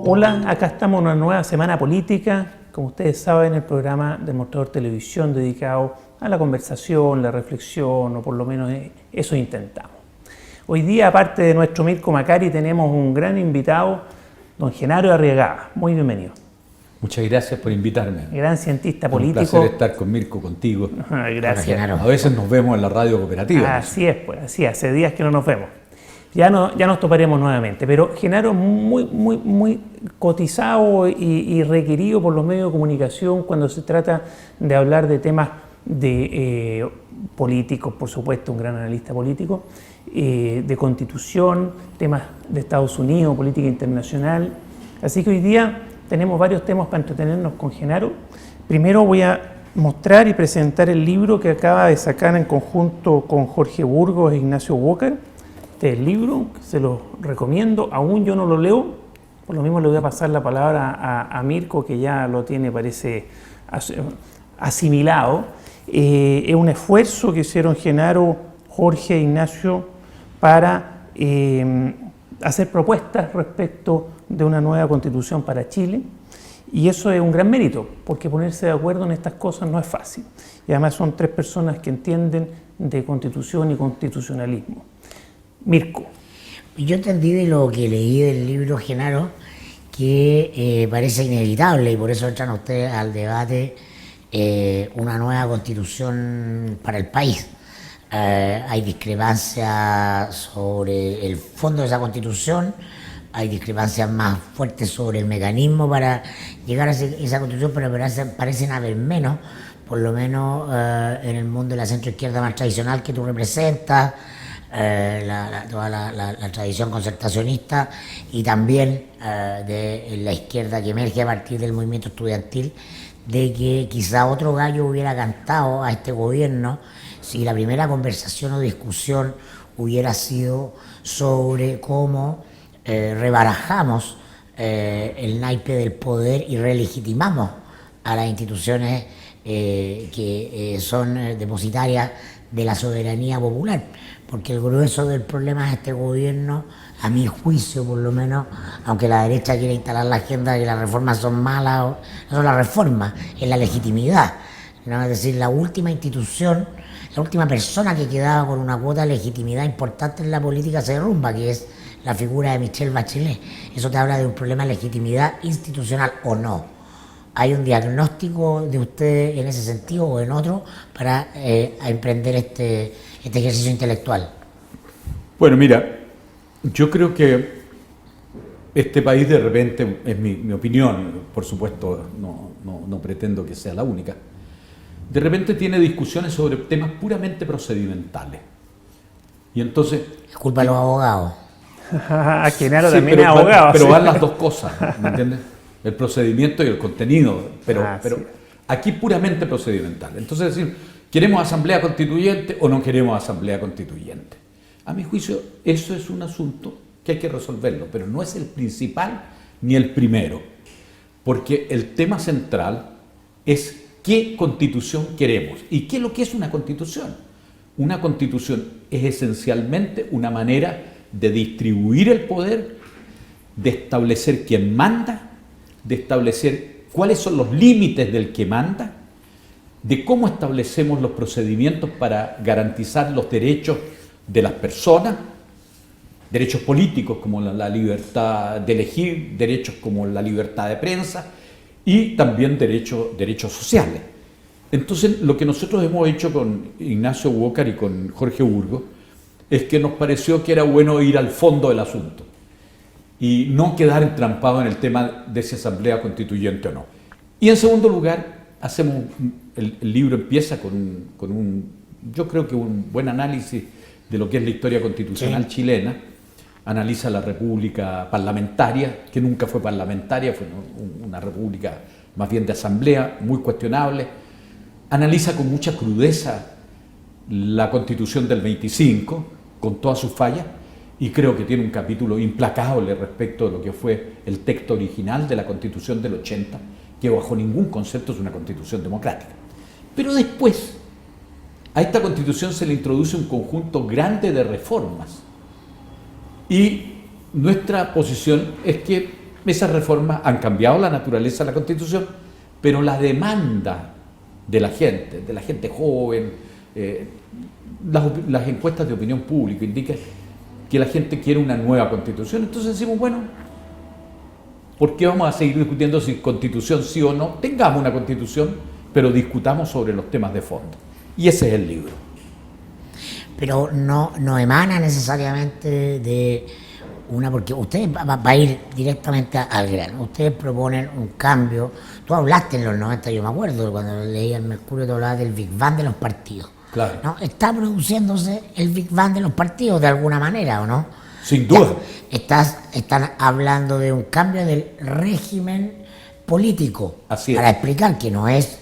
Hola, acá estamos en una nueva semana política, como ustedes saben, el programa del Mostrador Televisión dedicado a la conversación, la reflexión, o por lo menos eso intentamos. Hoy día, aparte de nuestro Mirko Macari, tenemos un gran invitado, don Genaro Arriagada. Muy bienvenido. Muchas gracias por invitarme. Gran cientista político. Un placer estar con Mirko, contigo. Gracias. A veces nos vemos en la radio cooperativa. Así es, pues, así hace días que no nos vemos. Ya nos toparemos nuevamente, pero Genaro es muy cotizado y requerido por los medios de comunicación cuando se trata de hablar de temas de políticos, por supuesto, un gran analista político, de constitución, temas de Estados Unidos, política internacional. Así que hoy día tenemos varios temas para entretenernos con Genaro. Primero voy a mostrar y presentar el libro que acaba de sacar en conjunto con Jorge Burgos e Ignacio Walker. Este es el libro, se lo recomiendo, aún yo no lo leo, por lo mismo le voy a pasar la palabra a Mirko, que ya lo tiene, parece, asimilado. Es un esfuerzo que hicieron Genaro, Jorge e Ignacio para hacer propuestas respecto de una nueva constitución para Chile, y eso es un gran mérito, porque ponerse de acuerdo en estas cosas no es fácil, y además son tres personas que entienden de constitución y constitucionalismo. Mirko. Yo entendí de lo que leí del libro, Genaro, que parece inevitable, y por eso entran ustedes al debate, una nueva constitución para el país. Hay discrepancias sobre el fondo de esa constitución, hay discrepancias más fuertes sobre el mecanismo para llegar a esa constitución, pero parecen haber menos, por lo menos en el mundo de la centroizquierda más tradicional que tú representas, toda la tradición concertacionista, y también de la izquierda que emerge a partir del movimiento estudiantil, de que quizá otro gallo hubiera cantado a este gobierno si la primera conversación o discusión hubiera sido sobre cómo rebarajamos el naipe del poder y relegitimamos a las instituciones que son depositarias de la soberanía popular, porque el grueso del problema de este gobierno, a mi juicio por lo menos, aunque la derecha quiere instalar la agenda de que las reformas son malas, no son las reformas, es la legitimidad, ¿no? Es decir, la última institución, la última persona que quedaba con una cuota de legitimidad importante en la política se derrumba, que es la figura de Michelle Bachelet. Eso te habla de un problema de legitimidad institucional o no. ¿Hay un diagnóstico de usted en ese sentido o en otro para emprender este ejercicio intelectual? Bueno, mira, yo creo que este país de repente, es mi opinión, por supuesto no pretendo que sea la única, de repente tiene discusiones sobre temas puramente procedimentales. Y entonces... Es culpa de los abogados. A Genaro sí, también es abogado. Pero sí. van las dos cosas, ¿me entiendes? El procedimiento y el contenido, pero sí. Aquí puramente procedimental. Entonces decir, ¿queremos asamblea constituyente o no queremos asamblea constituyente? A mi juicio, eso es un asunto que hay que resolverlo, pero no es el principal ni el primero, porque el tema central es qué constitución queremos y qué es lo que es una constitución. Una constitución es esencialmente una manera de distribuir el poder, de establecer quién manda, de establecer cuáles son los límites del que manda, de cómo establecemos los procedimientos para garantizar los derechos de las personas, derechos políticos como la libertad de elegir, derechos como la libertad de prensa y también derechos sociales. Entonces, lo que nosotros hemos hecho con Ignacio Walker y con Jorge Burgos es que nos pareció que era bueno ir al fondo del asunto y no quedar entrampado en el tema de si asamblea constituyente o no. Y en segundo lugar, el libro empieza yo creo que un buen análisis de lo que es la historia constitucional chilena, analiza la república parlamentaria, que nunca fue parlamentaria, fue una república más bien de asamblea, muy cuestionable, analiza con mucha crudeza la constitución del 25, con todas sus fallas, y creo que tiene un capítulo implacable respecto de lo que fue el texto original de la Constitución del 80, que bajo ningún concepto es una constitución democrática. Pero después, a esta Constitución se le introduce un conjunto grande de reformas, y nuestra posición es que Esas reformas han cambiado la naturaleza de la Constitución, pero la demanda de la gente joven, las encuestas de opinión pública indican que la gente quiere una nueva Constitución. Entonces decimos, bueno, ¿por qué vamos a seguir discutiendo si Constitución sí o no? Tengamos una Constitución, pero discutamos sobre los temas de fondo. Y ese es el libro. Pero no emana necesariamente de una, porque ustedes va a ir directamente al grano. Ustedes proponen un cambio. Tú hablaste en los 90, yo me acuerdo, cuando leía el Mercurio, tú hablabas del Big Bang de los partidos. Claro. ¿No? Está produciéndose el Big Bang de los partidos de alguna manera, ¿o no? Sin duda. Están hablando de un cambio del régimen político. Así es. Para explicar que no es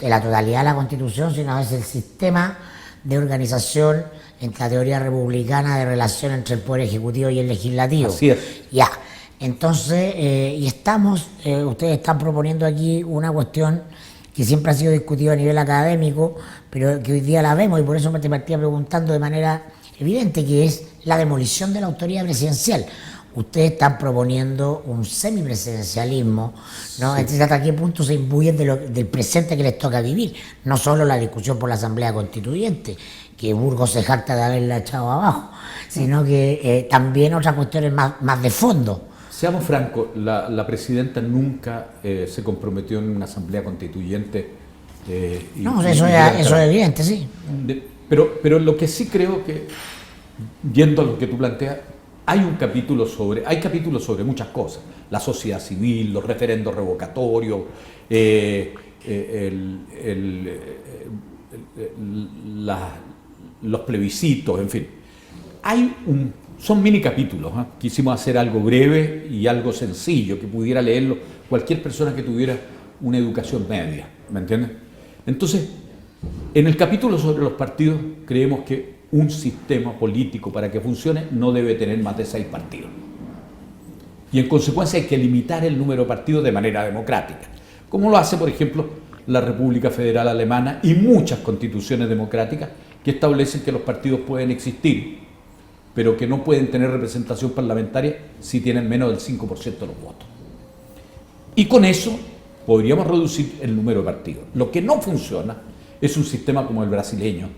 la totalidad de la Constitución, sino es el sistema de organización en la teoría republicana de relación entre el Poder Ejecutivo y el Legislativo. Así es. Ya. Entonces, ustedes están proponiendo aquí una cuestión que siempre ha sido discutida a nivel académico, pero que hoy día la vemos, y por eso me te partía preguntando de manera evidente, que es la demolición de la autoridad presidencial. Ustedes están proponiendo un semipresidencialismo, ¿no? Sí. ¿Hasta qué punto se imbuyen del presente que les toca vivir? No solo la discusión por la Asamblea Constituyente, que Burgos se jacta de haberla echado abajo, sino que también otras cuestiones más de fondo. Seamos francos, la presidenta nunca se comprometió en una asamblea constituyente. Eso es evidente, sí. Pero lo que sí creo que, yendo a lo que tú planteas, hay capítulos sobre muchas cosas. La sociedad civil, los referendos revocatorios, los plebiscitos, en fin. Son mini capítulos, ¿eh? Quisimos hacer algo breve y algo sencillo, que pudiera leerlo cualquier persona que tuviera una educación media, ¿me entiendes? Entonces, en el capítulo sobre los partidos, creemos que un sistema político, para que funcione, no debe tener más de 6 partidos. Y en consecuencia hay que limitar el número de partidos de manera democrática, como lo hace, por ejemplo, la República Federal Alemana y muchas constituciones democráticas que establecen que los partidos pueden existir, pero que no pueden tener representación parlamentaria si tienen menos del 5% de los votos. Y con eso podríamos reducir el número de partidos. Lo que no funciona es un sistema como el brasileño,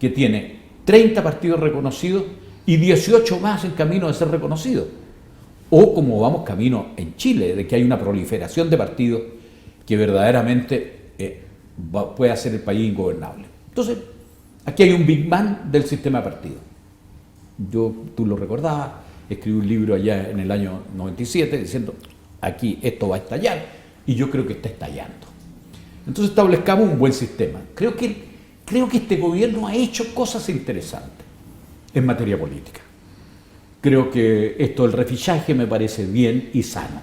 que tiene 30 partidos reconocidos y 18 más en camino de ser reconocidos. O como vamos camino en Chile, de que hay una proliferación de partidos que verdaderamente puede hacer el país ingobernable. Entonces, aquí hay un Big Bang del sistema de partidos. Tú lo recordabas, escribí un libro allá en el año 97 diciendo, aquí esto va a estallar, y yo creo que está estallando. Entonces establezcamos un buen sistema. Creo que este gobierno ha hecho cosas interesantes en materia política. Creo que esto del refillaje me parece bien y sano.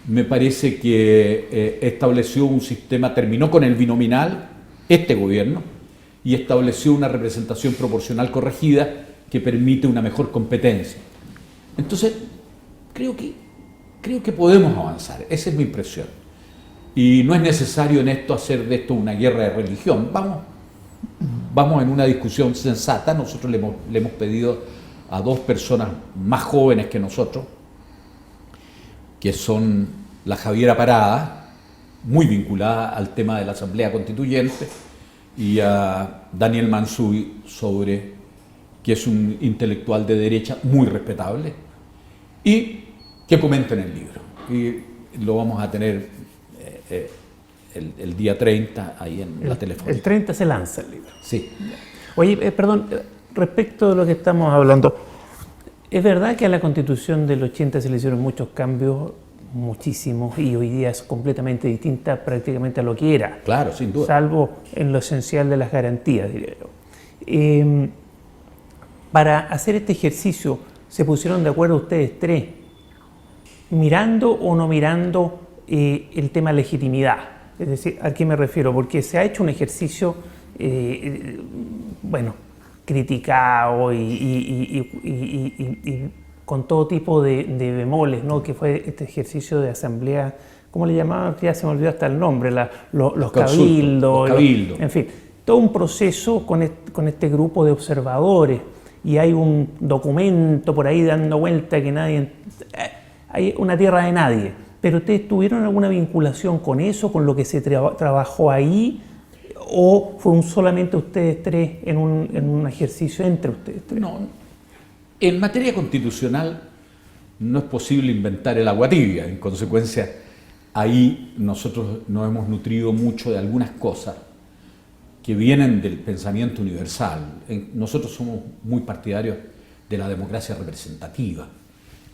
Me parece que estableció un sistema, terminó con el binominal, este gobierno, y estableció una representación proporcional corregida que permite una mejor competencia. Entonces, creo que podemos avanzar, esa es mi impresión. Y no es necesario en esto hacer de esto una guerra de religión. Vamos en una discusión sensata. Nosotros le hemos pedido a 2 personas más jóvenes que nosotros, que son la Javiera Parada, muy vinculada al tema de la Asamblea Constituyente, y a Daniel Mansuy, que es un intelectual de derecha muy respetable, y que comenten el libro. Y lo vamos a tener el día 30 ahí en la Telefónica. El 30 se lanza el libro. Sí. Oye, perdón, respecto de lo que estamos hablando, ¿es verdad que a la Constitución del 80 se le hicieron muchos cambios, muchísimos, y hoy día es completamente distinta prácticamente a lo que era? Claro, sin duda. Salvo en lo esencial de las garantías, diría yo. Para hacer este ejercicio, ¿se pusieron de acuerdo ustedes 3, mirando o no mirando el tema legitimidad? Es decir, ¿a qué me refiero? Porque se ha hecho un ejercicio, criticado y con todo tipo de bemoles, ¿no? Que fue este ejercicio de asamblea, ¿cómo le llamaban? Ya se me olvidó hasta el nombre, los cabildos, en fin, todo un proceso con este grupo de observadores, y hay un documento por ahí dando vuelta que nadie... hay una tierra de nadie. ¿Pero ustedes tuvieron alguna vinculación con eso, con lo que se trabajó ahí? ¿O fue solamente ustedes tres en un ejercicio entre ustedes tres? No, en materia constitucional no es posible inventar el agua tibia. En consecuencia, ahí nosotros nos hemos nutrido mucho de algunas cosas que vienen del pensamiento universal. Nosotros somos muy partidarios de la democracia representativa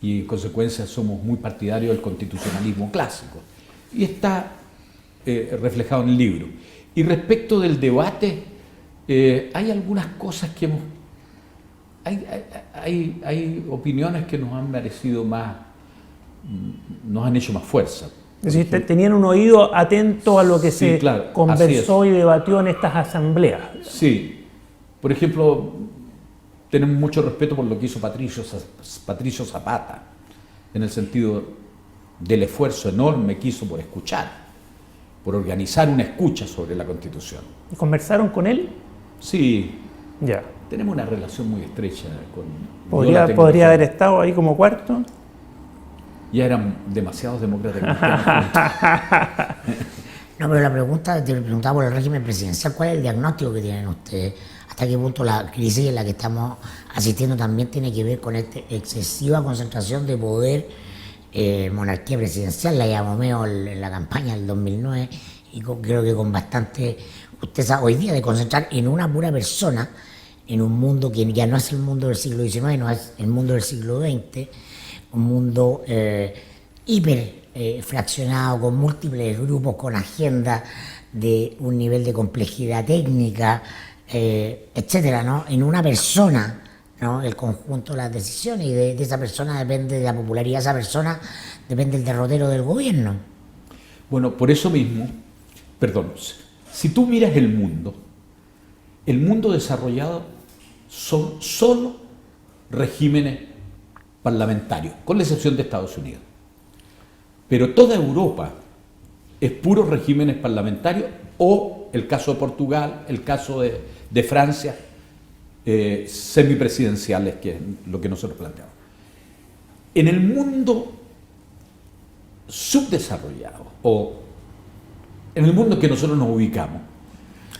y en consecuencia somos muy partidarios del constitucionalismo clásico. Y está reflejado en el libro. Y respecto del debate, hay algunas cosas que hemos... Hay opiniones que nos han merecido más, nos han hecho más fuerza. Es decir, tenían un oído atento a lo que Sí, se claro, conversó y debatió en estas asambleas. Sí, por ejemplo, tenemos mucho respeto por lo que hizo Patricio Zapata, en el sentido del esfuerzo enorme que hizo por escuchar, por organizar una escucha sobre la Constitución. ¿Y conversaron con él? Sí, Ya. tenemos una relación muy estrecha con... ¿Podría haber estado ahí como cuarto? Ya eran demasiados demócratas cristianos. No, pero la pregunta, te preguntaba por el régimen presidencial, ¿cuál es el diagnóstico que tienen ustedes? ¿Hasta qué punto la crisis en la que estamos asistiendo también tiene que ver con esta excesiva concentración de poder, monarquía presidencial, la llamó Meo en la campaña del 2009, y creo que con bastante, usted sabe, hoy día de concentrar en una pura persona, en un mundo que ya no es el mundo del siglo XIX, no es el mundo del siglo XX, un mundo hiper fraccionado, con múltiples grupos, con agendas de un nivel de complejidad técnica, etcétera, ¿no? En una persona, ¿no? El conjunto de las decisiones, y de esa persona depende de la popularidad de esa persona, depende el derrotero del gobierno. Bueno, por eso mismo, perdón, si tú miras el mundo desarrollado son solo regímenes parlamentarios, con la excepción de Estados Unidos. Pero toda Europa es puros regímenes parlamentarios, o el caso de Portugal, el caso de Francia, semipresidenciales, que es lo que nosotros planteamos. En el mundo subdesarrollado, o en el mundo en que nosotros nos ubicamos,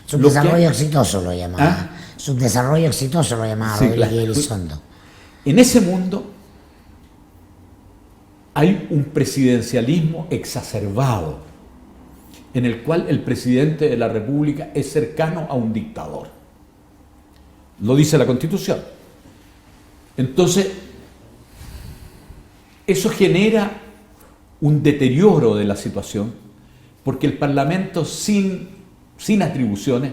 Subdesarrollo exitoso lo llamaba. Subdesarrollo exitoso lo llamaba Sí, Rodríguez claro. Elizondo. En ese mundo hay un presidencialismo exacerbado, en el cual el presidente de la República es cercano a un dictador. Lo dice la Constitución. Entonces, eso genera un deterioro de la situación, porque el Parlamento sin atribuciones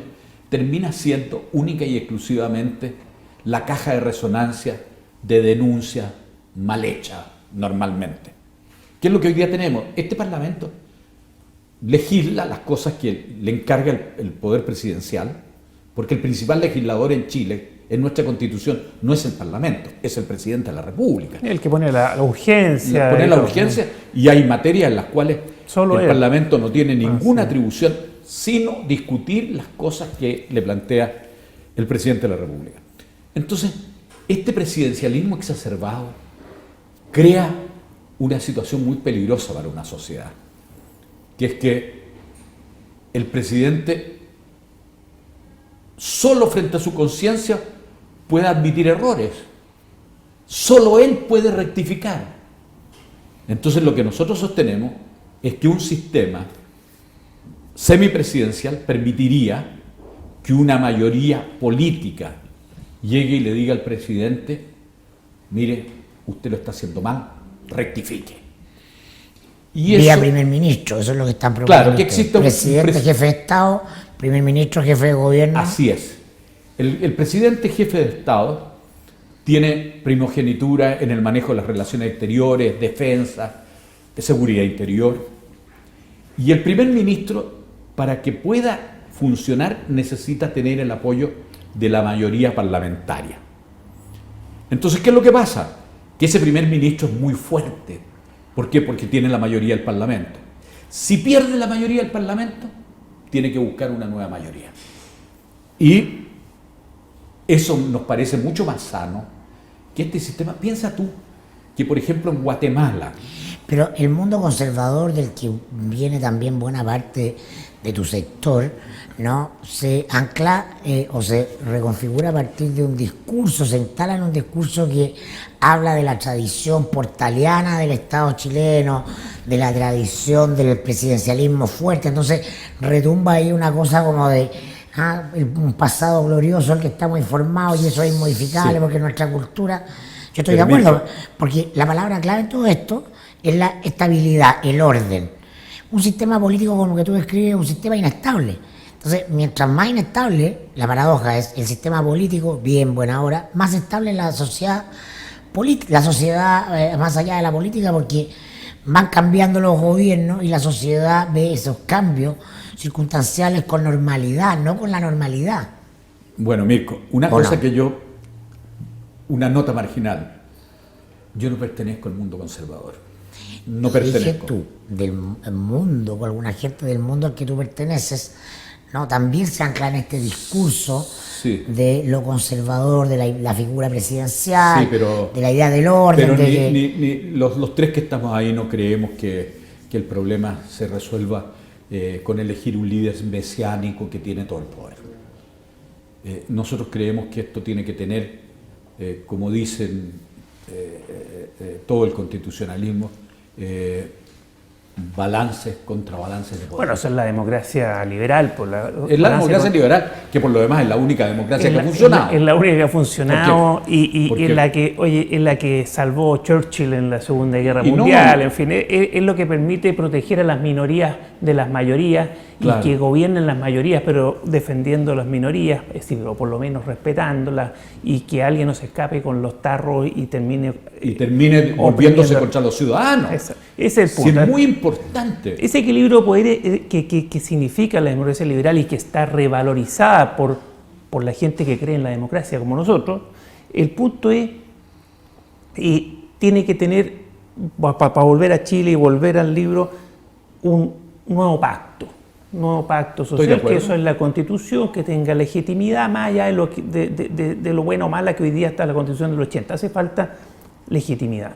termina siendo única y exclusivamente la caja de resonancia de denuncia mal hecha normalmente. ¿Qué es lo que hoy día tenemos? Este Parlamento legisla las cosas que le encarga el poder presidencial, porque el principal legislador en Chile, en nuestra Constitución, no es el Parlamento, es el presidente de la República. El que pone la urgencia. Pone la urgencia, y hay materias en las cuales Solo el él. Parlamento no tiene ninguna sí. atribución, sino discutir las cosas que le plantea el presidente de la República. Entonces, este presidencialismo exacerbado crea una situación muy peligrosa para una sociedad, que es que el presidente solo frente a su conciencia puede admitir errores, solo él puede rectificar. Entonces lo que nosotros sostenemos es que un sistema semipresidencial permitiría que una mayoría política llegue y le diga al presidente: mire, usted lo está haciendo mal, rectifique. Y Vía eso, primer ministro, eso es lo que están proponiendo. claro, que ustedes. existe un Presidente, jefe de Estado, primer ministro, jefe de gobierno. así es. El presidente jefe de Estado tiene primogenitura en el manejo de las relaciones exteriores, defensa, de seguridad interior. Y el primer ministro, para que pueda funcionar, necesita tener el apoyo de la mayoría parlamentaria. Entonces, ¿qué es lo que pasa? Que ese primer ministro es muy fuerte. ¿Por qué? Porque tiene la mayoría del Parlamento. Si pierde la mayoría del Parlamento, tiene que buscar una nueva mayoría. Y eso nos parece mucho más sano que este sistema. Piensa tú que, por ejemplo, en Guatemala. Pero el mundo conservador del que viene también buena parte de tu sector, ¿no? Se ancla o se reconfigura a partir de un discurso, se instala en un discurso que habla de la tradición portaliana del Estado chileno, de la tradición del presidencialismo fuerte, entonces retumba ahí una cosa como de un pasado glorioso al que estamos informados y eso es inmodificable Sí. porque nuestra cultura. Yo estoy de Pero acuerdo, mira, porque la palabra clave en todo esto es la estabilidad, el orden. Un sistema político como el que tú describes es un sistema inestable. Entonces, mientras más inestable, la paradoja es el sistema político, bien, buena hora, más estable es la sociedad política, la sociedad más allá de la política, porque van cambiando los gobiernos y la sociedad ve esos cambios circunstanciales con normalidad, no con la normalidad. bueno, Mirko, una ¿O cosa no? que yo, una nota marginal, yo no pertenezco al mundo conservador. No Dije pertenezco. tú, del mundo, con alguna gente del mundo al que tú perteneces, no, también se ancla en este discurso Sí. de lo conservador, de la figura presidencial, Sí, pero- de la idea del orden, Pero de que- ni los tres que estamos ahí no creemos que el problema se resuelva con elegir un líder mesiánico que tiene todo el poder. Nosotros creemos que esto tiene que tener, como dicen todo el constitucionalismo, balances, contrabalances de poder. Bueno, eso es la democracia liberal. Es la democracia liberal, que por lo demás es la única democracia que ha funcionado. Es la única que ha funcionado y Porque- es la que, oye, es la que salvó Churchill en la Segunda Guerra Y no- Mundial. En fin, es lo que permite proteger a las minorías de las mayorías Claro. y que gobiernen las mayorías, pero defendiendo las minorías, es decir, o por lo menos respetándolas, y que alguien no se escape con los tarros y termine volviéndose oprimiendo. contra los ciudadanos. Ese es el Sí, punto. es muy importante. Ese equilibrio de poder que significa la democracia liberal y que está revalorizada por la gente que cree en la democracia como nosotros, el punto es, tiene que tener, para volver a Chile y volver al libro, un nuevo pacto Estoy de social, acuerdo. que eso es la Constitución, que tenga legitimidad más allá de lo bueno o mala que hoy día está la Constitución del 80. Hace falta legitimidad.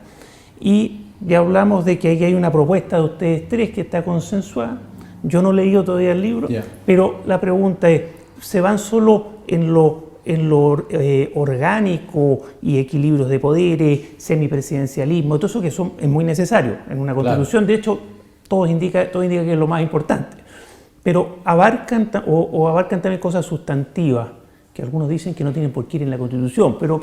Y ya hablamos de que ahí hay una propuesta de ustedes tres que está consensuada. Yo no he leído todavía el libro, Ya. pero la pregunta es, ¿se van solo en lo orgánico y equilibrios de poderes, semipresidencialismo, todo eso que es muy necesario en una constitución? De hecho, todo indica que es lo más importante. Pero abarcan también cosas sustantivas, que algunos dicen que no tienen por qué ir en la Constitución, pero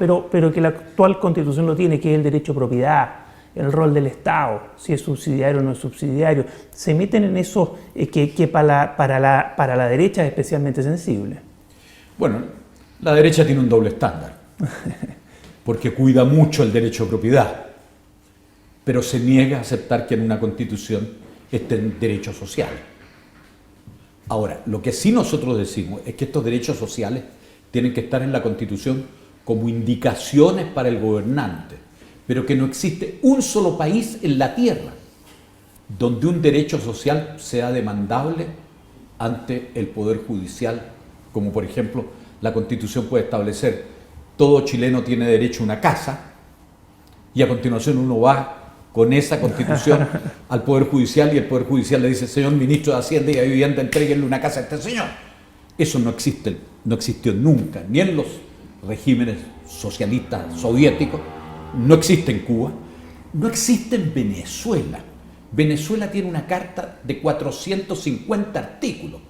que la actual Constitución lo tiene, que es el derecho a propiedad, el rol del Estado, si es subsidiario o no es subsidiario. Se meten en eso que para la derecha es especialmente sensible. Bueno, la derecha tiene un doble estándar, porque cuida mucho el derecho a propiedad, pero se niega a aceptar que en una constitución estén derechos sociales. Ahora, lo que sí nosotros decimos es que estos derechos sociales tienen que estar en la Constitución como indicaciones para el gobernante, pero que no existe un solo país en la tierra donde un derecho social sea demandable ante el Poder Judicial, como por ejemplo la Constitución puede establecer: todo chileno tiene derecho a una casa, y a continuación uno va con esa Constitución al Poder Judicial y el Poder Judicial le dice: señor ministro de Hacienda y de Vivienda, entréguenle una casa a este señor. Eso no existió nunca, ni en los regímenes socialistas soviéticos, no existe en Cuba, no existe en Venezuela. Venezuela tiene una carta de 450 artículos.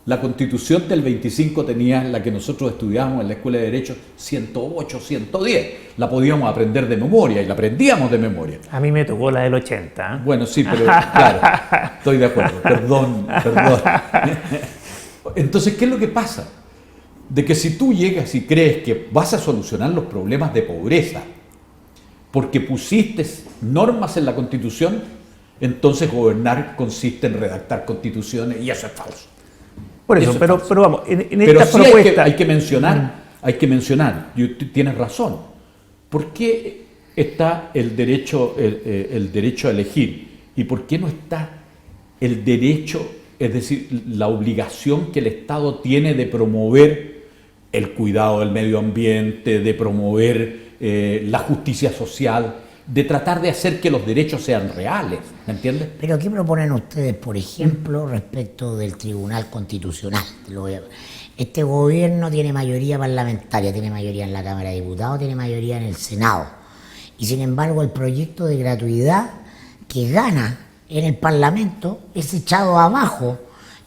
La Constitución del 25 tenía, la que nosotros estudiábamos en la Escuela de Derecho, 108, 110. La podíamos aprender de memoria y la aprendíamos de memoria. A mí me tocó la del 80. ¿eh? Bueno, sí, pero claro, estoy de acuerdo. Perdón. Entonces, ¿qué es lo que pasa? De que si tú llegas y crees que vas a solucionar los problemas de pobreza porque pusiste normas en la Constitución, entonces gobernar consiste en redactar constituciones, y eso es falso. Por eso, Eso es pero falso. vamos, en Pero esta sí propuesta... hay que mencionar, tienes razón, ¿por qué está el derecho a elegir? ¿Y por qué no está el derecho, es decir, la obligación que el Estado tiene de promover el cuidado del medio ambiente, de promover la justicia social, Pero, tratar de hacer que los derechos sean reales, ¿me entiendes? pero ¿qué proponen ustedes, por ejemplo, respecto del Tribunal Constitucional? Este gobierno tiene mayoría parlamentaria, tiene mayoría en la Cámara de Diputados, tiene mayoría en el Senado. Y sin embargo el proyecto de gratuidad que gana en el Parlamento es echado abajo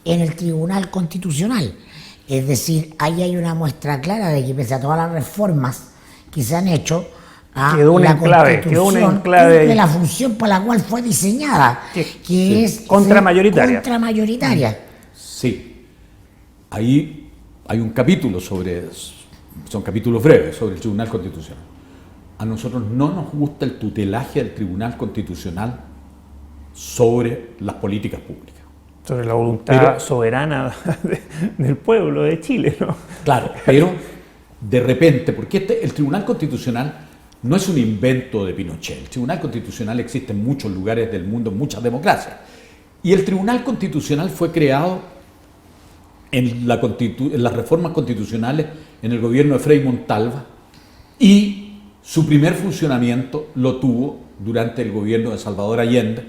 en el Tribunal Constitucional. Es decir, ahí hay una muestra clara de que pese a todas las reformas que se han hecho, quedó un la enclave cumple la función para la cual fue diseñada, que es contramayoritaria. Sí. Ahí hay un capítulo son capítulos breves sobre el Tribunal Constitucional. A nosotros no nos gusta el tutelaje del Tribunal Constitucional sobre las políticas públicas. Sobre la voluntad soberana del pueblo de Chile, ¿no? Claro, pero de repente, porque el Tribunal Constitucional no es un invento de Pinochet. El Tribunal Constitucional existe en muchos lugares del mundo, en muchas democracias. Y el Tribunal Constitucional fue creado en las reformas constitucionales en el gobierno de Frei Montalva y su primer funcionamiento lo tuvo durante el gobierno de Salvador Allende,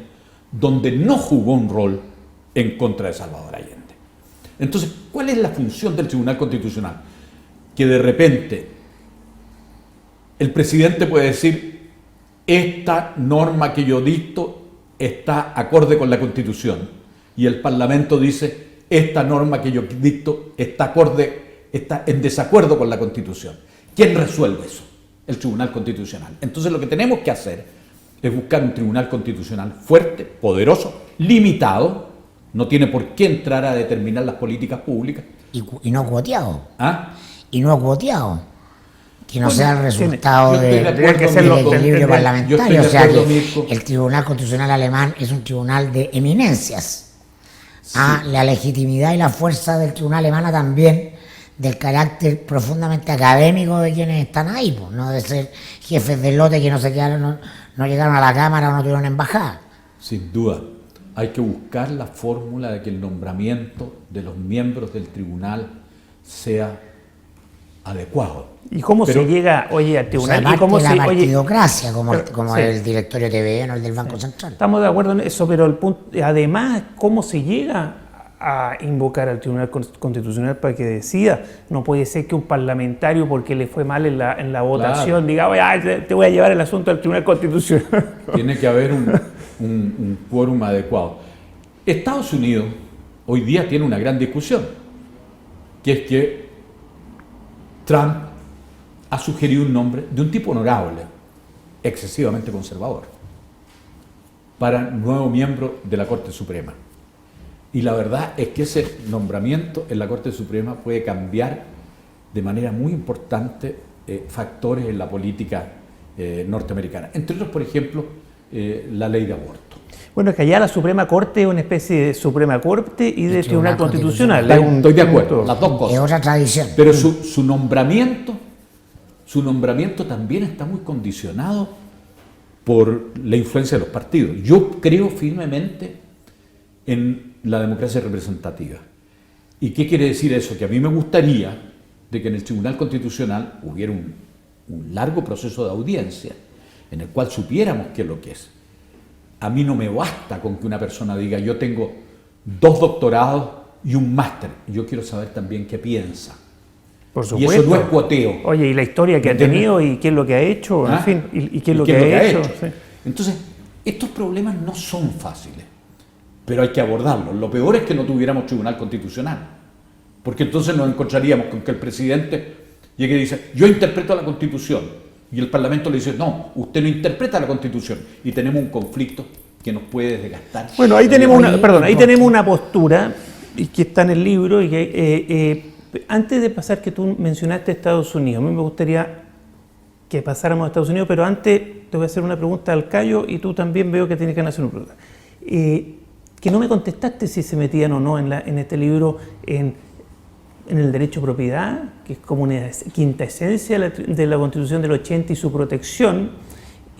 donde no jugó un rol en contra de Salvador Allende. Entonces, ¿cuál es la función del Tribunal Constitucional? Que de repente el presidente puede decir: esta norma que yo dicto está acorde con la Constitución, y el Parlamento dice: esta norma que yo dicto está en desacuerdo con la Constitución. ¿Quién resuelve eso? El Tribunal Constitucional. Entonces lo que tenemos que hacer es buscar un Tribunal Constitucional fuerte, poderoso, limitado, no tiene por qué entrar a determinar las políticas públicas. Y no cuoteado. ¿Ah? Y no cuoteado. Que no sea el resultado yo estoy de del acuerdo, equilibrio parlamentario. O sea que Mirko. el Tribunal Constitucional alemán es un tribunal de eminencias. Sí. La legitimidad y la fuerza del tribunal alemana también del carácter profundamente académico de quienes están ahí, pues, no de ser jefes de lote que no llegaron a la Cámara o no tuvieron embajada. Sin duda, hay que buscar la fórmula de que el nombramiento de los miembros del tribunal sea adecuado. ¿Y cómo se llega, al tribunal? O sea, ¿Y cómo la se, partidocracia, como sí. el directorio TVN o el del Banco Central. Estamos de acuerdo en eso, pero el punto, además, ¿cómo se llega a invocar al Tribunal Constitucional para que decida? No puede ser que un parlamentario, porque le fue mal en la votación, diga: oye, te voy a llevar el asunto al Tribunal Constitucional. Tiene que haber un quórum adecuado. Estados Unidos hoy día tiene una gran discusión, que es que Trump ha sugerido un nombre de un tipo honorable, excesivamente conservador, para nuevo miembro de la Corte Suprema. Y la verdad es que ese nombramiento en la Corte Suprema puede cambiar de manera muy importante factores en la política norteamericana. Entre otros, por ejemplo, la ley de aborto. Bueno, es que allá la Suprema Corte es una especie de Suprema Corte y de Tribunal Constitucional. Estoy de acuerdo, las dos cosas. Es otra tradición. Pero su nombramiento también está muy condicionado por la influencia de los partidos. Yo creo firmemente en la democracia representativa. ¿Y qué quiere decir eso? Que a mí me gustaría de que en el Tribunal Constitucional hubiera un largo proceso de audiencia en el cual supiéramos qué es lo que es. A mí no me basta con que una persona diga: yo tengo 2 doctorados y un máster. Yo quiero saber también qué piensa. Por Y supuesto. eso no es cuoteo. Oye, y la historia que ha tenido y qué es lo que ha hecho, en fin, y qué es lo que ha hecho. Sí. Entonces, estos problemas no son fáciles, pero hay que abordarlos. Lo peor es que no tuviéramos Tribunal Constitucional, porque entonces nos encontraríamos con que el presidente llegue y dice: yo interpreto la Constitución, y el Parlamento le dice: no, usted no interpreta la Constitución, y tenemos un conflicto que nos puede desgastar. Bueno, ahí tenemos una postura que está en el libro y que antes de pasar, que tú mencionaste Estados Unidos, a mí me gustaría que pasáramos a Estados Unidos, pero antes te voy a hacer una pregunta al Cayo y tú también veo que tienes que hacer una pregunta. Que no me contestaste si se metían o no en este libro en el derecho a propiedad, que es como una quinta esencia de la Constitución del 80 y su protección,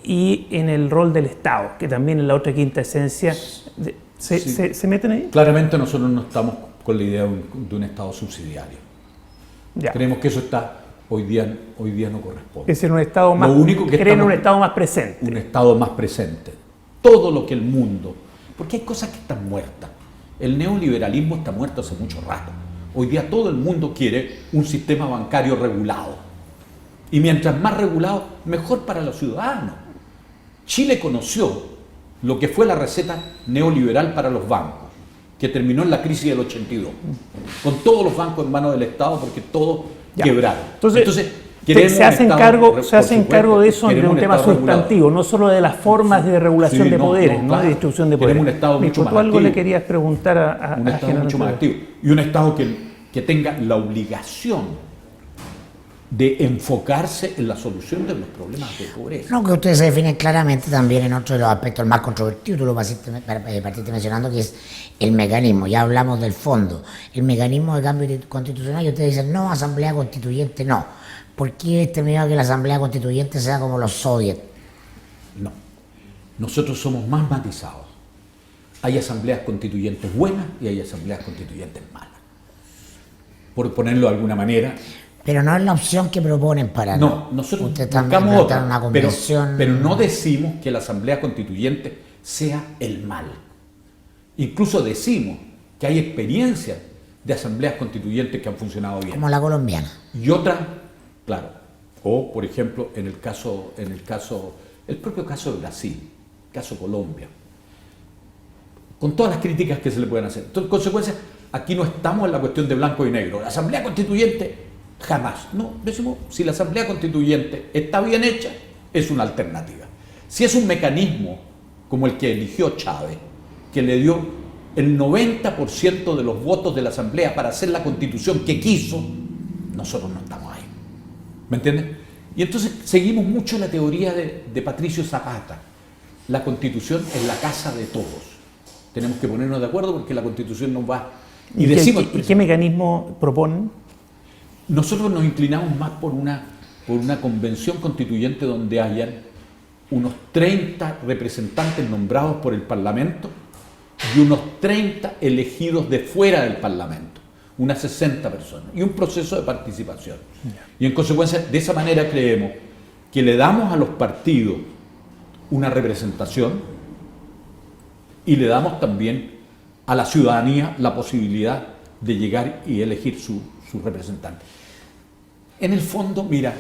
y en el rol del Estado, que también es la otra quinta esencia. ¿Se meten ahí? Claramente nosotros no estamos con la idea de un Estado subsidiario. Ya. Creemos que eso está hoy día no corresponde. Es en un estado más, Lo único que creen en un estamos- estado más presente. Un estado más presente. Todo lo que el mundo... Porque hay cosas que están muertas. El neoliberalismo está muerto hace mucho rato. Hoy día todo el mundo quiere un sistema bancario regulado. Y mientras más regulado, mejor para los ciudadanos. Chile conoció lo que fue la receta neoliberal para los bancos, que terminó en la crisis del 82, con todos los bancos en manos del Estado porque todos Ya. quebraron. Entonces, queremos se hacen un Estado, cargo, por se hacen supuesto, cargo de eso de queremos un tema Estado regulado. sustantivo, no solo de las formas de regulación Sí, de no, poderes, no, ¿no? claro. De distribución de Queremos poderes. un Estado mucho Mirko, más tú algo le activo. querías preguntar a Un Estado Genaro mucho más Silva. activo. Y un Estado que tenga la obligación de enfocarse en la solución de los problemas de pobreza. No, que ustedes se definen claramente también en otro de los aspectos más controvertidos, tú lo partiste mencionando, que es el mecanismo. Ya hablamos del fondo, el mecanismo de cambio constitucional, y ustedes dicen, no, asamblea constituyente, no. ¿Por qué este miedo a que la asamblea constituyente sea como los soviets? No. Nosotros somos más matizados. Hay asambleas constituyentes buenas y hay asambleas constituyentes malas. Por ponerlo de alguna manera. Pero no es la opción que proponen para... No, nosotros ustedes están buscamos planteando otra, una convención... pero no decimos que la asamblea constituyente sea el mal. Incluso decimos que hay experiencias de asambleas constituyentes que han funcionado bien. como la colombiana. Y otras, claro, o por ejemplo el propio caso de Brasil, caso Colombia, con todas las críticas que se le pueden hacer. Entonces, en consecuencia, aquí no estamos en la cuestión de blanco y negro. La asamblea constituyente, jamás. No, decimos, si la asamblea constituyente está bien hecha, es una alternativa. Si es un mecanismo como el que eligió Chávez, que le dio el 90% de los votos de la asamblea para hacer la constitución que quiso, nosotros no estamos ahí. ¿Me entiendes? Y entonces seguimos mucho la teoría de Patricio Zapata. La constitución es la casa de todos. Tenemos que ponernos de acuerdo porque la constitución nos va... ¿Y decimos, qué mecanismo proponen? nosotros nos inclinamos más por una convención constituyente donde hayan unos 30 representantes nombrados por el Parlamento y unos 30 elegidos de fuera del Parlamento, unas 60 personas, y un proceso de participación. Y en consecuencia, de esa manera creemos que le damos a los partidos una representación y le damos también a la ciudadanía la posibilidad de llegar y elegir su representante. En el fondo, mira,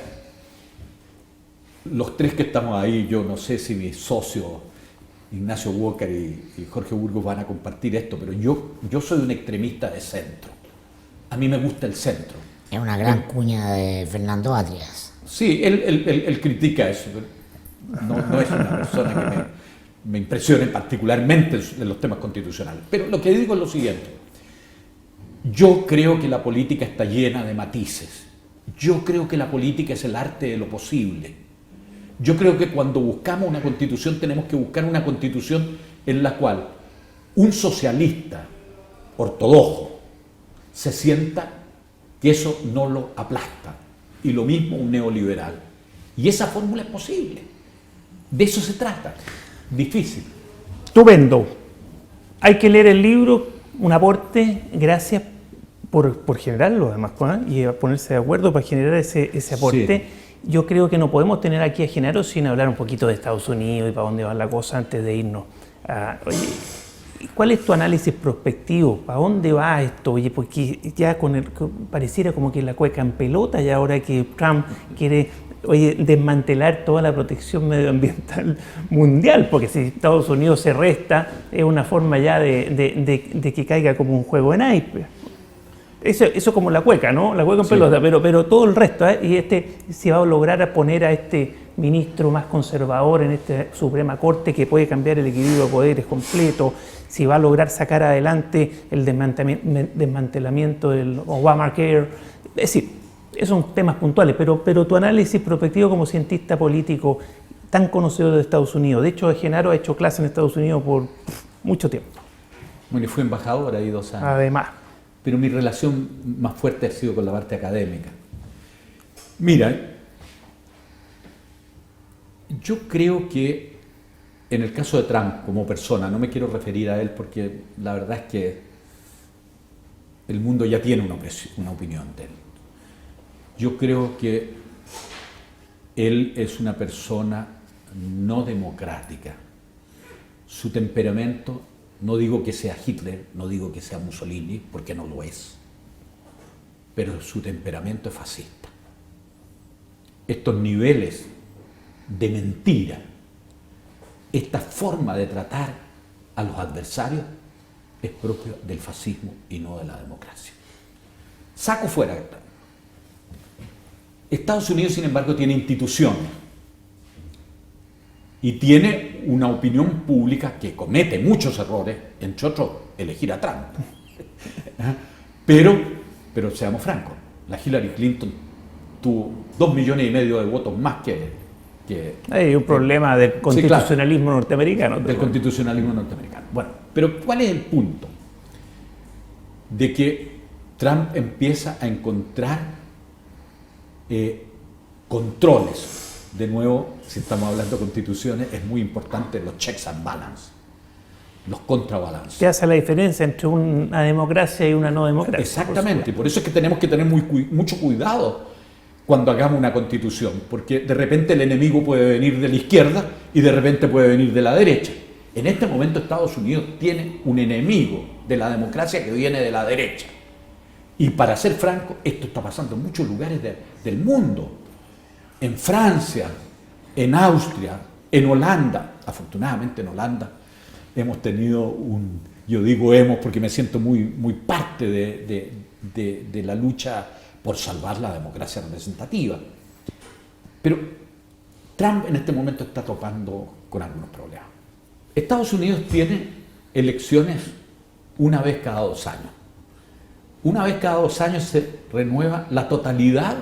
los tres que estamos ahí, yo no sé si mis socios Ignacio Walker y Jorge Burgos van a compartir esto, pero yo soy un extremista de centro. A mí me gusta el centro. Es una gran cuña de Fernando Atrías. Sí, él critica eso, pero no es una persona que me impresione particularmente en los temas constitucionales. Pero lo que digo es lo siguiente. Yo creo que la política está llena de matices. Yo creo que la política es el arte de lo posible. Yo creo que cuando buscamos una constitución tenemos que buscar una constitución en la cual un socialista ortodoxo se sienta que eso no lo aplasta. Y lo mismo un neoliberal. Y esa fórmula es posible. De eso se trata. Difícil. Estupendo. Hay que leer el libro, un aporte. Gracias por generarlo, además, ¿eh? Y a ponerse de acuerdo para generar ese aporte. Sí. Yo creo que no podemos tener aquí a Genaro sin hablar un poquito de Estados Unidos y para dónde va la cosa antes de irnos. Oye, ¿cuál es tu análisis prospectivo? ¿Para dónde va esto? Oye, porque ya pareciera como que la cueca en pelota y ahora que Trump quiere desmantelar toda la protección medioambiental mundial, porque si Estados Unidos se resta, es una forma ya de que caiga como un juego de naipes. Eso como la cueca, ¿no? La cueca en pelota, pero todo el resto, ¿eh? Y si va a lograr poner a este ministro más conservador en esta Suprema Corte que puede cambiar el equilibrio de poderes completo, si va a lograr sacar adelante el desmantelamiento del Obamacare, es decir, esos son temas puntuales, pero tu análisis prospectivo como cientista político tan conocido de Estados Unidos. De hecho, Genaro ha hecho clase en Estados Unidos por mucho tiempo. Bueno, y fue embajador ahí 2 años. Además. Pero mi relación más fuerte ha sido con la parte académica. Mira, yo creo que en el caso de Trump como persona, no me quiero referir a él porque la verdad es que el mundo ya tiene una opinión de él. Yo creo que él es una persona no democrática. Su temperamento, no digo que sea Hitler, no digo que sea Mussolini, porque no lo es, pero su temperamento es fascista. Estos niveles de mentira, esta forma de tratar a los adversarios es propio del fascismo y no de la democracia. Saco fuera. Estados Unidos, sin embargo, tiene instituciones y tiene una opinión pública que comete muchos errores, entre otros, elegir a Trump. Pero seamos francos, la Hillary Clinton tuvo 2,5 millones de votos más que Hay un problema del constitucionalismo norteamericano. Del constitucionalismo norteamericano. Bueno, pero ¿cuál es el punto? De que Trump empieza a encontrar controles. De nuevo, si estamos hablando de constituciones, es muy importante los checks and balances, los contrabalances. ¿Qué hace la diferencia entre una democracia y una no democracia? Exactamente, por eso es que tenemos que tener mucho cuidado cuando hagamos una constitución, porque de repente el enemigo puede venir de la izquierda y de repente puede venir de la derecha. En este momento Estados Unidos tiene un enemigo de la democracia que viene de la derecha. Y para ser franco, esto está pasando en muchos lugares del mundo. En Francia, en Austria, en Holanda. Afortunadamente en Holanda hemos tenido yo digo hemos porque me siento muy parte de la lucha por salvar la democracia representativa. Pero Trump en este momento está topando con algunos problemas. Estados Unidos tiene elecciones una vez cada 2 años. Una vez cada 2 años se renueva la totalidad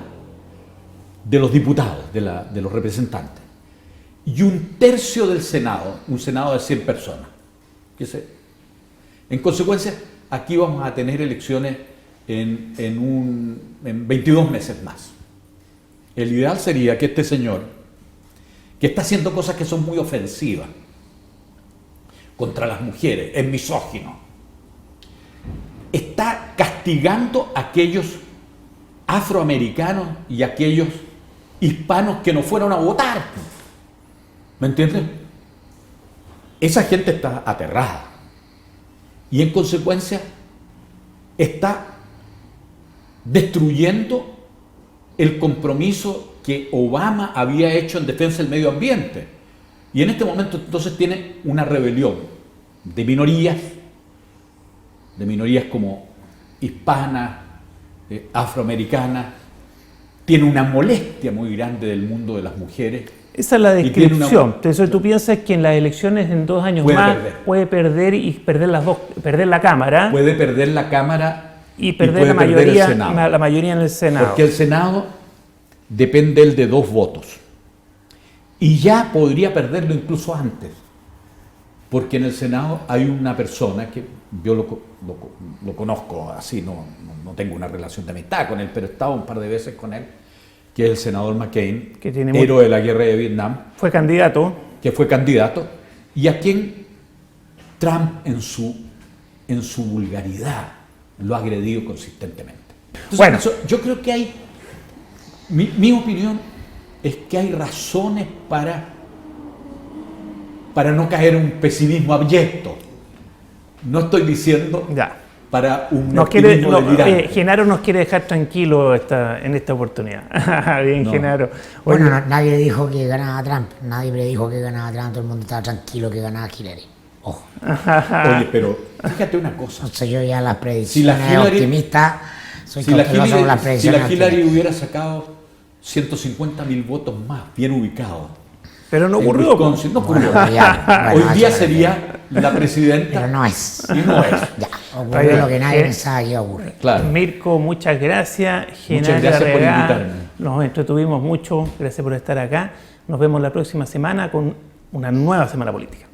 de los diputados, de los representantes. Y 1/3 del Senado, un Senado de 100 personas. En consecuencia, aquí vamos a tener elecciones en 22 meses más. El ideal sería que este señor, que está haciendo cosas que son muy ofensivas contra las mujeres, es misógino, está castigando a aquellos afroamericanos y a aquellos hispanos que no fueron a votar. ¿Me entiendes? Esa gente está aterrada y en consecuencia está destruyendo el compromiso que Obama había hecho en defensa del medio ambiente. Y en este momento entonces tiene una rebelión de minorías como hispanas, afroamericanas, tiene una molestia muy grande del mundo de las mujeres. Esa es la descripción. Entonces tú piensas que en las elecciones en 2 años más puede perder y perder perder la Cámara. Puede perder la Cámara y perder la mayoría en el Senado. Porque el Senado depende él de 2 votos. Y ya podría perderlo incluso antes. Porque en el Senado hay una persona que yo lo conozco así, no tengo una relación de amistad con él, pero he estado un par de veces con él, que es el senador McCain, héroe de la guerra de Vietnam. Fue candidato. Que fue candidato, y a quien Trump en su vulgaridad lo ha agredido consistentemente. Entonces, bueno, yo creo que hay, mi opinión es que hay razones para no caer en un pesimismo abyecto. No estoy diciendo para un optimismo delirante. Genaro nos quiere dejar tranquilo en esta oportunidad. Bien, no. Genaro. Bueno, nadie dijo que ganaba Trump, nadie predijo que ganaba Trump, todo el mundo estaba tranquilo que ganaba Hillary. Ojo. Oye, pero fíjate una cosa. Entonces yo ya las predicciones optimistas, soy cauteloso con las predicciones. Si la Hillary hubiera sacado 150.000 votos más, bien ubicados. Pero no ocurrió. No ocurrió. Hoy día sería la presidenta. Pero no es. Y no es. Ya, ocurrió lo que nadie pensaba que iba a ocurrir. Claro. Mirko, muchas gracias. Muchas gracias por invitarme. Nos entretuvimos mucho. Gracias por estar acá. Nos vemos la próxima semana con una nueva Semana Política.